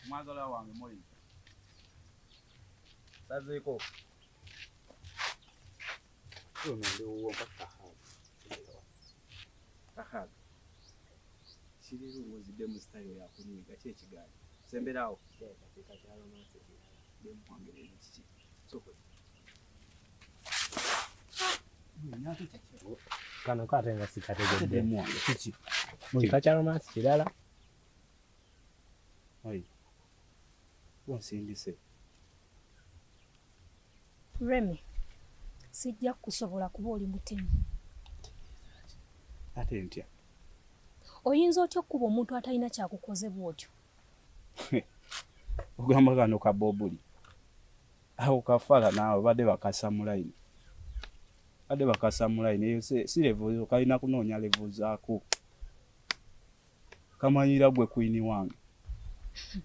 Mwagala wange muli. Sazeeko. Ndio uwo mpaka hapo. Shiriru ngozide mu style ya kunyiga kye kigali. Semberawo. Katika chalo mase demu kwangere iki. Soko. Nyato chakiro. Kano katenga sikategedde. Demu kiki. Kikachalo mase kirala. Oi. Wasindise. Remy. Sijja kusobola kuba oli mutemu. Ate ntya. Oyinza otya okuba omuntu atalina kyakukoze bw'otyo? Ogamba kano ka bobuli. Aho kafala naawe badde bakasamulaini. Badde bakasamulaini eyo si level kalina kunoonya level zaako. Kamanyira gwe kwini wange.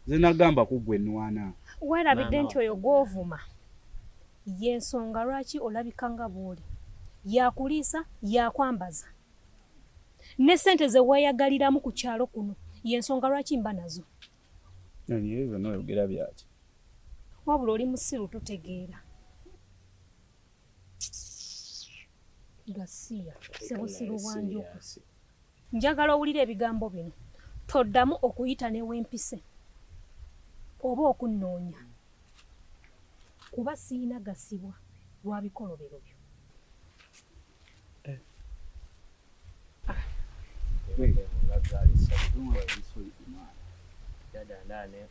Nze nagamba kugwe nwana. Weerabidde nti oyo gw'ovuma. Yensonga lwaki olabika nga bw'oli. Yakuliisa, yakwambaza. Ne sente ze weeyagaliramu ku kyalo kuno yensonga lwaki mba nazo. Yewe n'oyogera byaki. Wabula oli musiru totegeera. Gasiya, sebusiru bwanjuku. Njagala owulira ebigambo bino. Toddamu okuyita ne wempise. Oba okunnoonya. Kuba siina gasibwa lwa bikolobero byo.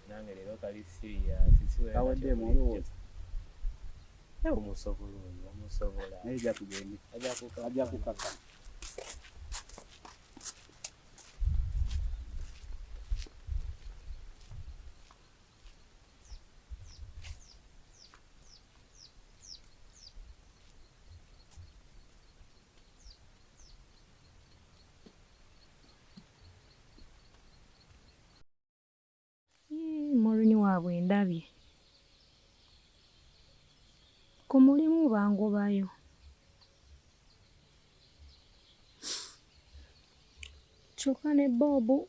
Nange leero kali serious Kawadde mulowooza. Omusobola. Naye ejja tugende. Ajja kukaka. Mulunyi waabwe ndabye. Ku mulimu bangobayo. Kyokka ne Bobu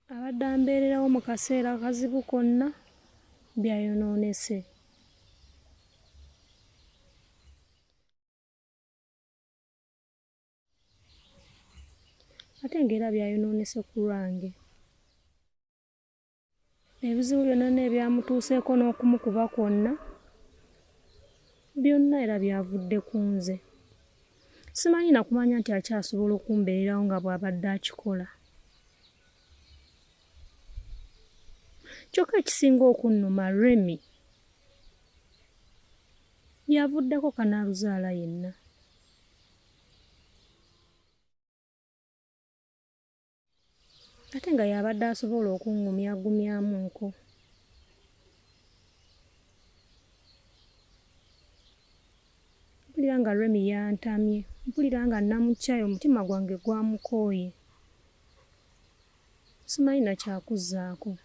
abadde ambeererawo mu kaseera akazibu konna byayonoonese. Ate ng'era byayonoonese ku lwange. Ebizibu byonna n'ebyamutuuseeko n'okumukuba kwonna byonna era byavudde ku nze. Simanyi na kumanya nti akyasobola okumbeererawo nga bw'abadde akikola. Kyokka ekisinga okunnuma Remy yavuddeko kanaaluzaala yenna. Ate nga yabadde asobola okungumyagumyamuko. Mpulira nga Remy yantamye, mpulira nga namukyaye omutima gwange gwamukooye. Simanyi na kyakuzzaako.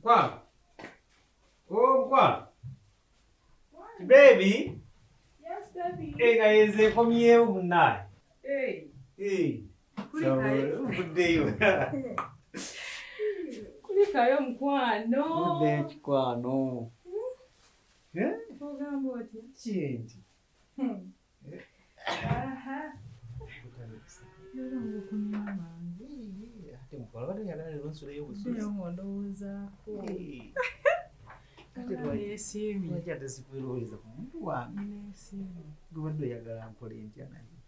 Kwa? Oh, kwa? Baby? Yes, baby. Hey, guys, come here, munai. Hey. Hey. So, good day. Kulikayo mkwano. Good day, chikwano. Eh? Ogamba otya? Chinti. Aha. Yoro ngokunywa mangu. Ate mukola bado yagala lero nsula y'obusuzi. Ndio ndowoozaako. Ate lwaki lwaki ate sikweloweza ku muntu wange? Neesiimye. Gwe badde oyagala nkole ntya naye.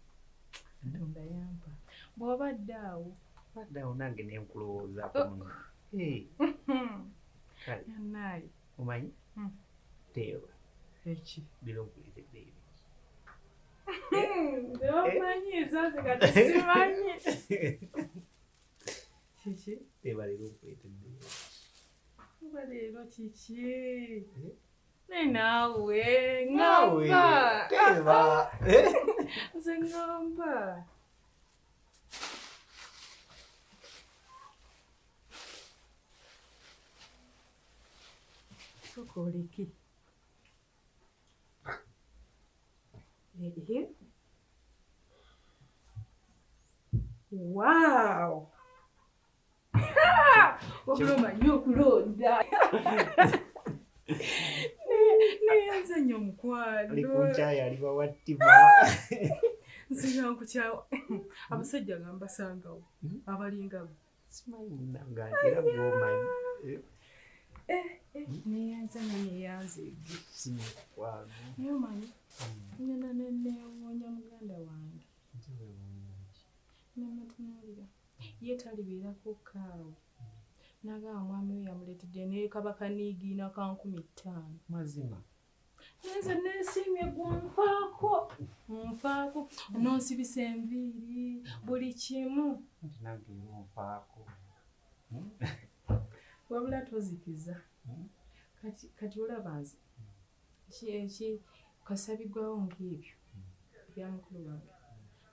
Katonda yampa. Bw'obadde awo. Badde awo nange ne nkulowoozaako muno. Kale. Yannaali. Omanyi? Teeba. Eki. Leero nkuleetedde ebyo. Nze omanyi ezaze kati simanyi. Kiki? Teeba leero nkuleetedde ebyo. Kuba leero kiki? Naawe Naawe, ngamba. teeba. Nze ngamba. Sokoleki. Wow! Okuloma nnyo okulonda. Neyanze nnyo omukwano. Ali ku nkyaya ali bawattima. Nzira nkukyawa. Abasajja nga mbasangawo. Abalingawo. Simanyi munnanga nti era gw'omanyi. Neyanze nga neyanze. Simukwano. Naye omanyi, ngenda neewoonya muganda wange. Nemutunuulira. Ye talibeerako kaawo. Nagamba mwami we yamuleetedde ne kabaka niigiina ka 15,000. Mazima. Nze neesiimye gunfaako. Nfaako. Nonsibisa enviiri, buli kimu. Nti nange nonfaako. Wabula tozikiza. Kati olaba nze. Kasabigwawo ng'ebyo. Bya mukulu wange.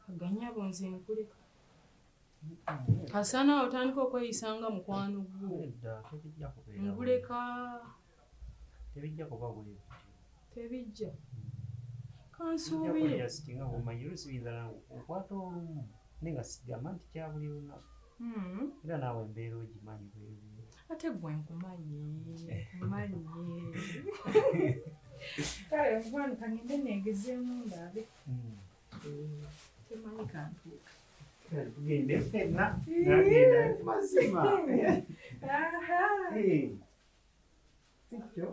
Aganyabo nze nkuleka. Kasana otandika okweyisanga mukwano gwo. Tebijja kubeera. Nguleka. Tebijja kuba bwe. Tebijja. Kansuubire. Singa bw'omanyi olusibiza nange okwata olumu naye nga sigamba nti kya buli lunaku. Era naawe embeera ogimanyi bweru. Ate gwe nkumanyi. Nkumanyi. Kale nkwano kangende neegezeemu ndabe. Temanyi kantuuka. Tugende ffenna. Nagenda mazima. Sikyo.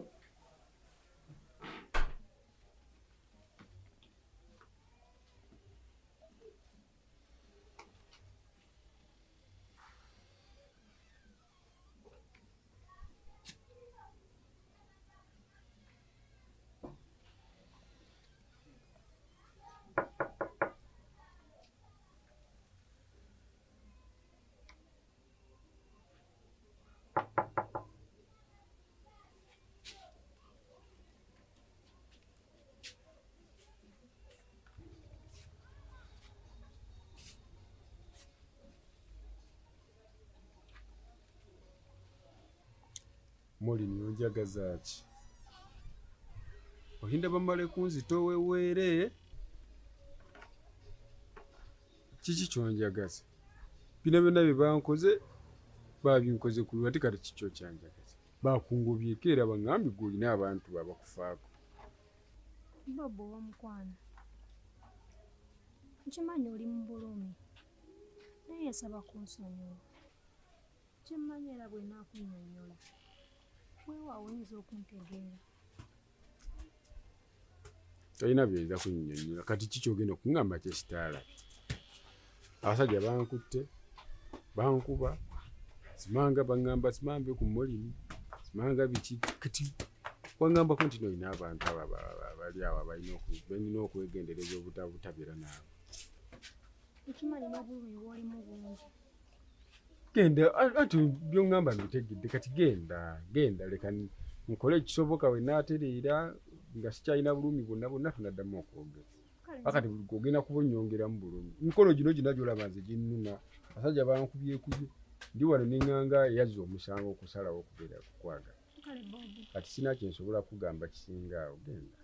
Moli nyonjagaza ki? Ohinda bamale kunzito weweere. Kiki kyonjagaza? Bino byonna bye bankoze babinkoze ku lwati kati kikyo kyanjagaza. Bakungobyeko era baŋŋambye ggwe olina abantu abakufaako. Bobo w'omukwano. Nkimanyi oli mu bulumi. Naye yasaba kunsonyiwa. Kimmanyi era bwe naakunnyonnyola. Weewaawo oyinza okuntegeera. Talina byeyinza kunnyonnyola kati kiki ogenda okuŋŋamba kyekitaala. Abasajja bankutte, bankuba, simanga baŋŋamba simambe ku mulimu, simanga biki kati waŋŋambako nti n'olina abantu abali awo balina okwegendereza obutabeera naawe. Nkimanyi n'obulumi bw'olimu bungi. Genda ati by'oŋŋamba mbitegedde kati genda leka nkole ekisoboka we naatereera nga sikyalina bulumi bwonna tunaddamu okwogera. Akati ogenda kuba onnyongeramu bulumi. Emikono gino gy'olaba nze ginnuma. Abasajja bankubyekubye. Ndi wano n'eŋŋanga yazza omusango okusalawo okubeera kukwagala. Kati sina kye nsobola kugamba kisinga awo genda.